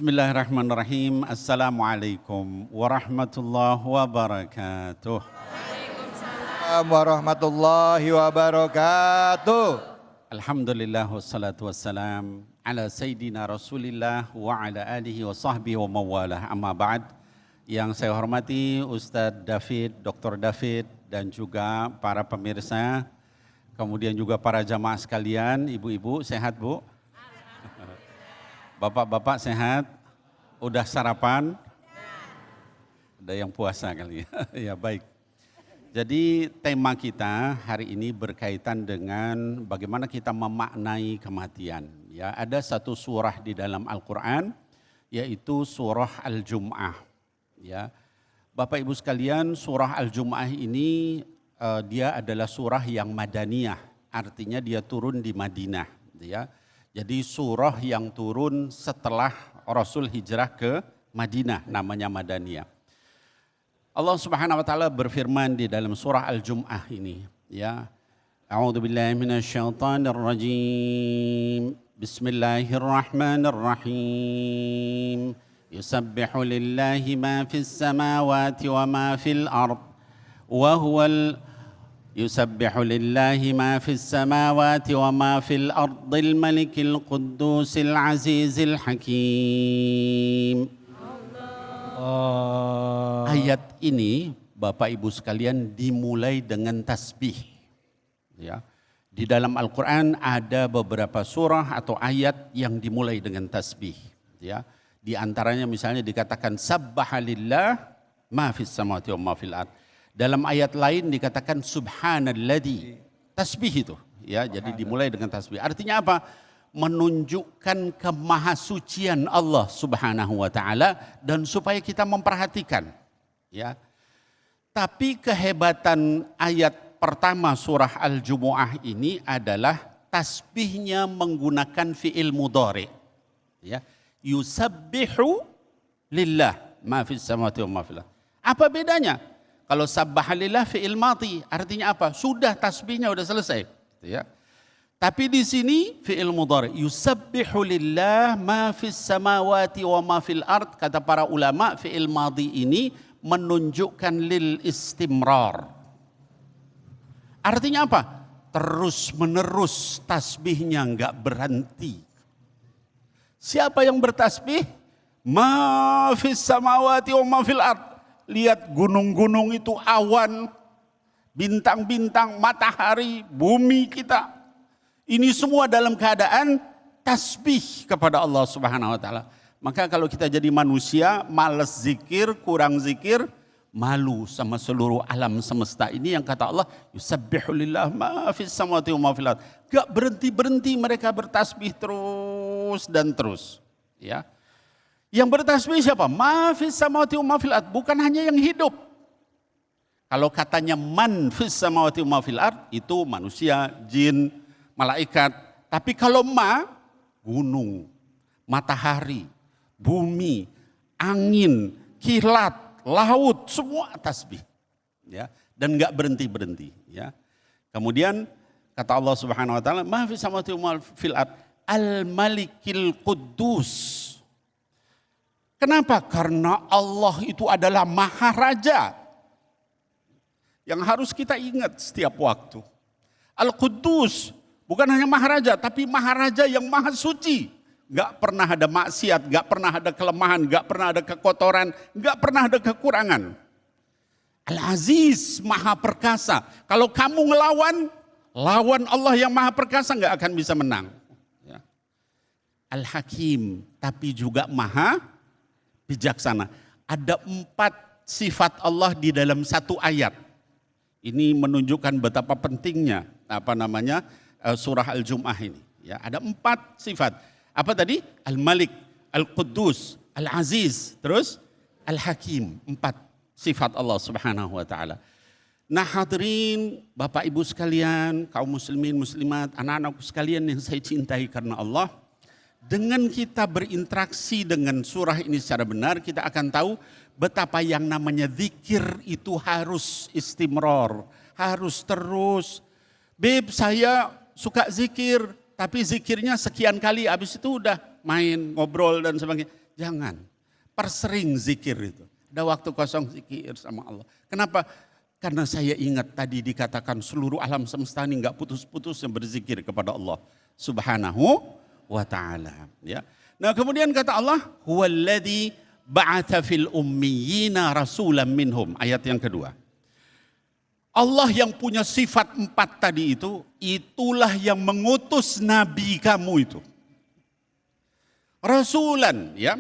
Bismillahirrahmanirrahim. Assalamualaikum warahmatullahi wabarakatuh. Waalaikumsalam warahmatullahi wabarakatuh. Alhamdulillah wassalatu wassalam ala sayyidina Rasulillah wa ala alihi wa sahbihi wa mawalah. Amma ba'd. Yang saya hormati Ustadz David, Dr. David dan juga para pemirsa, kemudian juga para jamaah sekalian, ibu-ibu sehat Bu? Bapak-bapak sehat? Udah sarapan? Ada yang puasa kali ya? Ya baik. Jadi tema kita hari ini berkaitan dengan bagaimana kita memaknai kematian. Ya, ada satu surah di dalam Al-Quran yaitu surah Al-Jum'ah. Ya, Bapak Ibu sekalian, surah Al-Jum'ah ini dia adalah surah yang madaniyah, artinya dia turun di Madinah. Ya. Jadi surah yang turun setelah Rasul hijrah ke Madinah, namanya Madaniyah. Allah Subhanahu wa taala berfirman di dalam surah Al-Jum'ah ini, ya. A'udzubillahi minasyaitonir rajim. Bismillahirrahmanirrahim. Yusabbihu lillahi ma fis samawati wa ma fil ard. Wa huwal يسبح لله ما في السماوات وما في الأرض الملك القدوس العزيز الحكيم. Ayat ini Bapak Ibu sekalian dimulai dengan tasbih. Ya. Di dalam Al-Quran ada beberapa surah atau ayat yang dimulai dengan tasbih. Ya. Di antaranya misalnya dikatakan sabbahalillah ma fis samawati wa ma fil ard. Dalam ayat lain dikatakan subhanalladzi, tasbih itu, ya. Jadi dimulai dengan tasbih. Artinya apa? Menunjukkan kemahasucian Allah Subhanahu wa taala dan supaya kita memperhatikan, ya. Tapi kehebatan ayat pertama surah Al-Jumu'ah ini adalah tasbihnya menggunakan fi'il mudhari, ya. Yusabbihu lillah ma fis samawati wa ma fil ard. Apa bedanya? Kalau sabbahalillah fi'il madhi, artinya apa? Sudah tasbihnya sudah selesai, ya. Tapi di sini fi'il mudhari, yusabbihu lillah ma fis samawati wa ma fil ard. Kata para ulama, fi'il madhi ini menunjukkan lil istimrar. Artinya apa? Terus menerus tasbihnya enggak berhenti. Siapa yang bertasbih? Ma fis samawati wa ma fil ard. Lihat gunung-gunung itu, awan, bintang-bintang, matahari, bumi kita. Ini semua dalam keadaan tasbih kepada Allah Subhanahu wa taala. Maka kalau kita jadi manusia, malas zikir, kurang zikir, malu sama seluruh alam semesta ini yang kata Allah, yusabbihu lillah ma fis samawati wa ma fil ard. Gak berhenti-berhenti mereka bertasbih terus dan terus, ya. Yang bertasbih siapa? Ma fis samawati wa ma fil ard, bukan hanya yang hidup. Kalau katanya man fis samawati wa ma fil ard, itu manusia, jin, malaikat. Tapi kalau ma, gunung, matahari, bumi, angin, kilat, laut, semua tasbih. Ya, dan enggak berhenti-berhenti, ya. Kemudian kata Allah Subhanahu wa taala, ma fis samawati wa ma fil ard, al-malikil quddus. Kenapa? Karena Allah itu adalah Maharaja yang harus kita ingat setiap waktu. Al-Quddus, bukan hanya Maharaja, tapi Maharaja yang maha suci. Gak pernah ada maksiat, gak pernah ada kelemahan, gak pernah ada kekotoran, gak pernah ada kekurangan. Al-Aziz, maha perkasa. Kalau kamu lawan Allah yang maha perkasa gak akan bisa menang. Al-Hakim, tapi juga maha bijaksana. Ada 4 sifat Allah di dalam satu ayat. Ini menunjukkan betapa pentingnya surah Al-Jum'ah ini. Ya, ada 4 sifat. Apa tadi? Al-Malik, Al-Quddus, Al-Aziz, terus Al-Hakim. 4 sifat Allah Subhanahu wa taala. Nah, hadirin, Bapak Ibu sekalian, kaum muslimin, muslimat, anak-anakku sekalian yang saya cintai karena Allah. Dengan kita berinteraksi dengan surah ini secara benar, kita akan tahu betapa yang namanya zikir itu harus istimror, harus terus. Beb, saya suka zikir, tapi zikirnya sekian kali, habis itu udah main, ngobrol dan sebagainya. Jangan. Persering zikir itu. Ada waktu kosong zikir sama Allah. Kenapa? Karena saya ingat tadi dikatakan seluruh alam semesta ini enggak putus-putusnya berzikir kepada Allah Subhanahu wa ta'ala. Ya. Nah kemudian kata Allah, huwallazi ba'atha fil ummiyina rasulan minhum. Ayat yang kedua. Allah yang punya sifat 4 tadi itu, itulah yang mengutus nabi kamu itu. Rasulan, ya.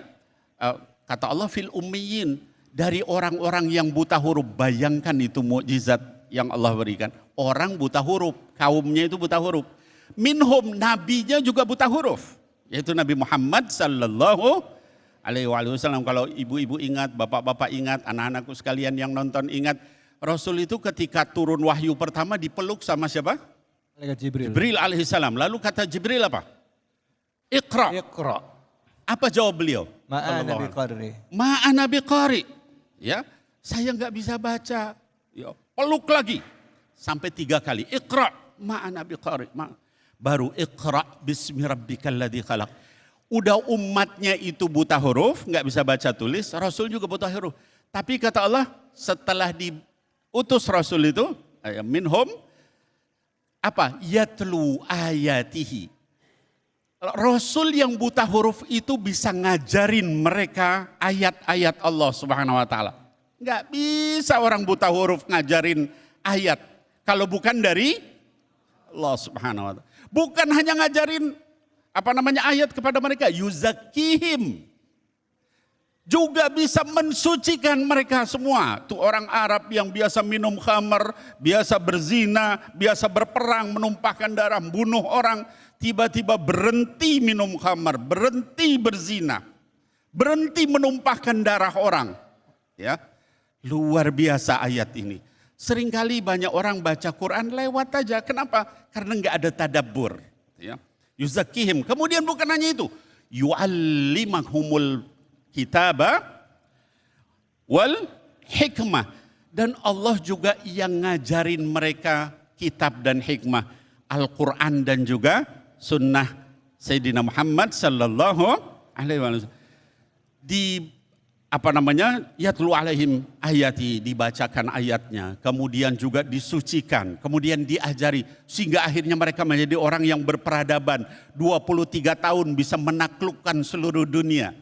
Kata Allah fil ummiyin. Dari orang-orang yang buta huruf, bayangkan itu mukjizat yang Allah berikan. Orang buta huruf, kaumnya itu buta huruf. Minhum, nabinya juga buta huruf. Yaitu Nabi Muhammad sallallahu alaihi wasallam. Kalau ibu-ibu ingat, bapak-bapak ingat, anak-anakku sekalian yang nonton ingat. Rasul itu ketika turun wahyu pertama dipeluk sama siapa? Jibril alaihissalam. Lalu kata Jibril apa? Iqra. Iqra. Apa jawab beliau? Ma'ana biqari. Ma'ana biqari. Ya, saya nggak bisa baca. Ya, peluk lagi sampai 3 kali. Iqra ma'ana biqari. Baru iqra bismi rabbikal ladzi khalaq. Udah umatnya itu buta huruf, nggak bisa baca tulis. Rasul juga buta huruf. Tapi kata Allah, setelah diutus Rasul itu, minhum apa? Yatlu ayatihi. Rasul yang buta huruf itu bisa ngajarin mereka ayat-ayat Allah Subhanahu wa ta'ala. Enggak bisa orang buta huruf ngajarin ayat kalau bukan dari Allah Subhanahu wa ta'ala. Bukan hanya ngajarin ayat kepada mereka, yuzakkihim. Juga bisa mensucikan mereka semua. Tuh orang Arab yang biasa minum khamar, biasa berzina, biasa berperang, menumpahkan darah, bunuh orang. Tiba-tiba berhenti minum khamar, berhenti berzina, berhenti menumpahkan darah orang. Ya, luar biasa ayat ini. Seringkali banyak orang baca Quran lewat aja. Kenapa? Karena nggak ada tadabbur. Ya, yuzakkihim. Kemudian bukan hanya itu, yu'allimahumul kitaba wal hikmah. Dan Allah juga yang ngajarin mereka kitab dan hikmah, Al-Quran dan juga sunnah Sayyidina Muhammad sallallahu alaihi wasallam. Yatlu alaihim ayati, dibacakan ayatnya, kemudian juga disucikan, kemudian diajari sehingga akhirnya mereka menjadi orang yang berperadaban. 23 tahun bisa menaklukkan seluruh dunia.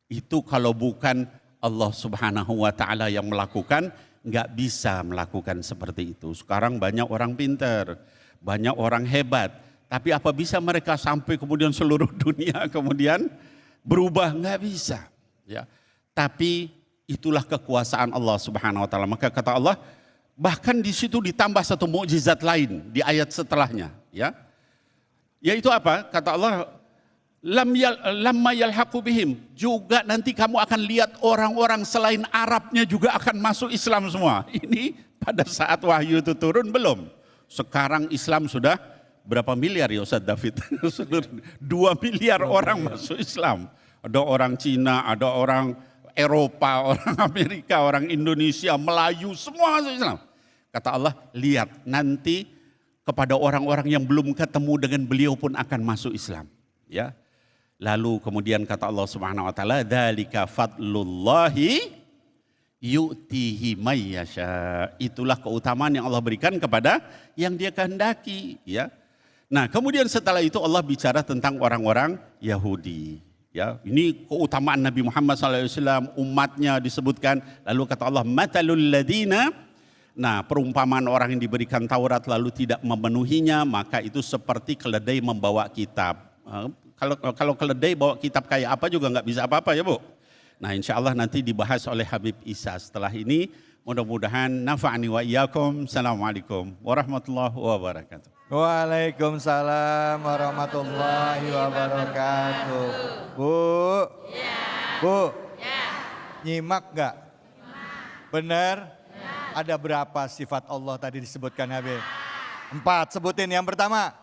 Itu kalau bukan Allah Subhanahu wa ta'ala yang melakukan, nggak bisa melakukan seperti itu. Sekarang banyak orang pintar, banyak orang hebat. Tapi apa bisa mereka sampai kemudian seluruh dunia kemudian berubah? Nggak bisa. Ya. Tapi itulah kekuasaan Allah Subhanahu wa ta'ala. Maka kata Allah, bahkan di situ ditambah satu mukjizat lain di ayat setelahnya. Ya. Yaitu apa? Kata Allah, lamma yalhaqu bihim. Juga nanti kamu akan lihat orang-orang selain Arabnya juga akan masuk Islam semua. Ini pada saat wahyu itu turun belum. Sekarang Islam sudah berapa miliar ya Ustaz David? 2 miliar orang masuk Islam. Ada orang Cina, ada orang Eropa, orang Amerika, orang Indonesia, Melayu, semua masuk Islam. Kata Allah, lihat nanti kepada orang-orang yang belum ketemu dengan beliau pun akan masuk Islam. Ya. Lalu kemudian kata Allah Subhanahu wa ta'ala, dzalika fadlullahi yu'tihi may yasha. Itulah keutamaan yang Allah berikan kepada yang Dia kehendaki, ya. Nah, kemudian setelah itu Allah bicara tentang orang-orang Yahudi. Ya, ini keutamaan Nabi Muhammad SAW, umatnya disebutkan. Lalu kata Allah, matalul ladina. Nah, perumpamaan orang yang diberikan Taurat lalu tidak memenuhinya, maka itu seperti keledai membawa kitab. Kalau keledai bawa kitab kayak apa juga nggak bisa apa-apa ya Bu. Nah, insya Allah nanti dibahas oleh Habib Isa. Setelah ini mudah-mudahan nafa'ani wa iyyakum. Assalamualaikum warahmatullahi wabarakatuh. Waalaikumsalam warahmatullahi wabarakatuh. Bu, ya. Bu, ya. Nyimak gak? Benar? Ya. Ada berapa sifat Allah tadi disebutkan Habib? 4, sebutin yang pertama.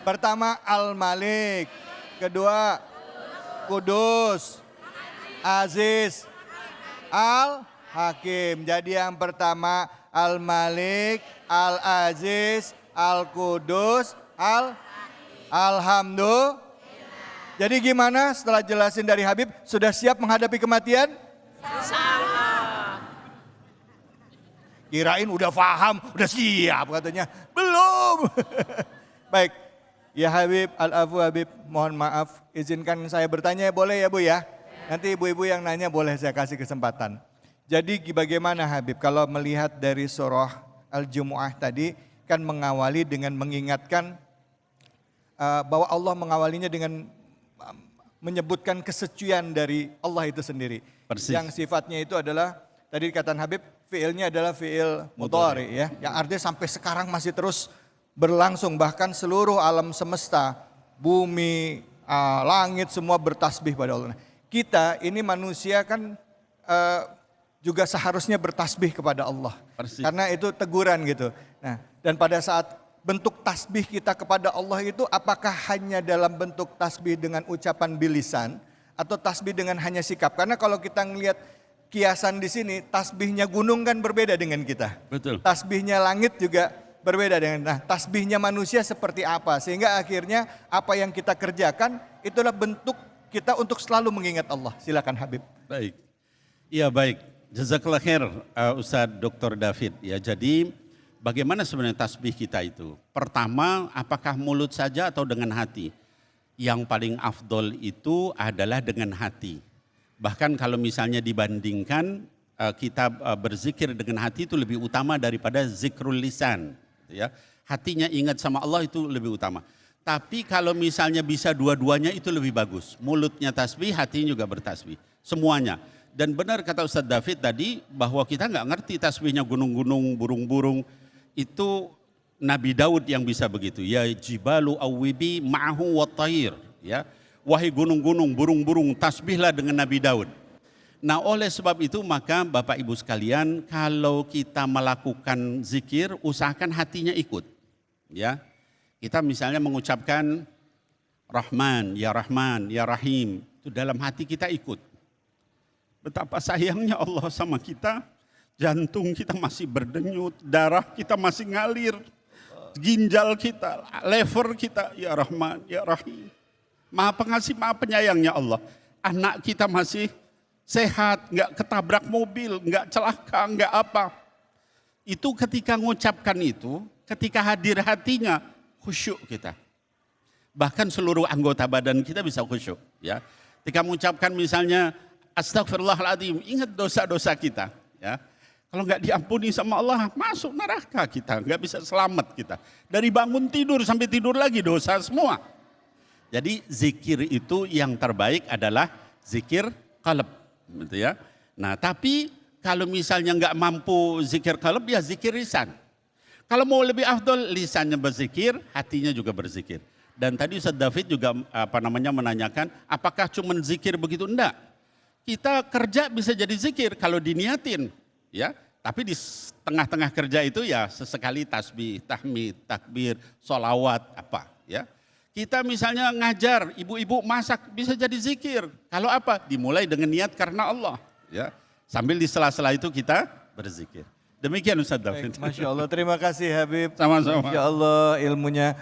Pertama Al-Malik, kedua Kudus, Aziz, Al-Hakim. Jadi yang pertama Al-Malik, Al-Aziz, Al-Kudus, Alhamdulillah. Jadi gimana setelah jelasin dari Habib, sudah siap menghadapi kematian? Kirain udah paham, udah siap katanya. Belum. Baik, ya Habib, Al-Afu Habib, mohon maaf. Izinkan saya bertanya boleh ya Bu ya? Nanti ibu-ibu yang nanya boleh saya kasih kesempatan. Jadi bagaimana Habib kalau melihat dari surah Al-Jumu'ah tadi kan mengawali dengan mengingatkan bahwa Allah mengawalinya dengan menyebutkan kesucian dari Allah itu sendiri. Persis. Yang sifatnya itu adalah tadi dikatakan Habib, fiilnya adalah fiil mudhari ya. Yang artinya sampai sekarang masih terus berlangsung, bahkan seluruh alam semesta, bumi, langit semua bertasbih pada Allah. Kita ini manusia kan juga seharusnya bertasbih kepada Allah. Persis. Karena itu teguran gitu. Nah, dan pada saat bentuk tasbih kita kepada Allah itu apakah hanya dalam bentuk tasbih dengan ucapan bilisan atau tasbih dengan hanya sikap? Karena kalau kita ngelihat kiasan di sini, tasbihnya gunung kan berbeda dengan kita. Betul. Tasbihnya langit juga berbeda dengan, nah tasbihnya manusia seperti apa? Sehingga akhirnya apa yang kita kerjakan itulah bentuk kita untuk selalu mengingat Allah. Silakan Habib. Baik. Iya baik. Jazakallah khair Ustadz Dr. David. Ya, jadi bagaimana sebenarnya tasbih kita itu? Pertama, apakah mulut saja atau dengan hati? Yang paling afdol itu adalah dengan hati. Bahkan kalau misalnya dibandingkan kita berzikir dengan hati itu lebih utama daripada zikrul lisan. Ya, hatinya ingat sama Allah itu lebih utama. Tapi kalau misalnya bisa dua-duanya itu lebih bagus. Mulutnya tasbih, hatinya juga bertasbih. Semuanya. Dan benar kata Ustadz David tadi bahwa kita nggak ngerti tasbihnya gunung-gunung, burung-burung. Itu Nabi Daud yang bisa begitu. Ya jibalu awwibi ma'hu wa tayir. Ya, wahai gunung-gunung, burung-burung, tasbihlah dengan Nabi Daud. Nah oleh sebab itu maka Bapak Ibu sekalian, kalau kita melakukan zikir usahakan hatinya ikut. Ya, kita misalnya mengucapkan Rahman, Ya Rahim, itu dalam hati kita ikut. Betapa sayangnya Allah sama kita, jantung kita masih berdenyut, darah kita masih ngalir, ginjal kita, lever kita, Ya Rahman, Ya Rahim. Maha pengasih, maha penyayangnya Allah. Anak kita masih sehat, nggak ketabrak mobil, nggak celaka, nggak apa. Itu ketika mengucapkan itu, ketika hadir hatinya, khusyuk kita. Bahkan seluruh anggota badan kita bisa khusyuk. Ya, ketika mengucapkan misalnya Astagfirullahaladzim, ingat dosa-dosa kita. Ya, kalau nggak diampuni sama Allah, masuk neraka kita, nggak bisa selamat kita. Dari bangun tidur sampai tidur lagi dosa semua. Jadi zikir itu yang terbaik adalah zikir qalb. Gitu ya. Nah tapi kalau misalnya nggak mampu zikir qalb ya zikir lisan. Kalau mau lebih afdol lisannya berzikir, hatinya juga berzikir. Dan tadi Ustadz David juga menanyakan apakah cuma zikir begitu? Enggak. Kita kerja bisa jadi zikir kalau diniatin, ya. Tapi di tengah-tengah kerja itu ya sesekali tasbih, tahmid, takbir, sholawat apa, ya. Kita misalnya ngajar, ibu-ibu masak bisa jadi zikir. Kalau apa? Dimulai dengan niat karena Allah. Ya, sambil di sela-sela itu kita berzikir. Demikian Ustadz David. Masya Allah, terima kasih Habib. Sama-sama. Masya Allah ilmunya.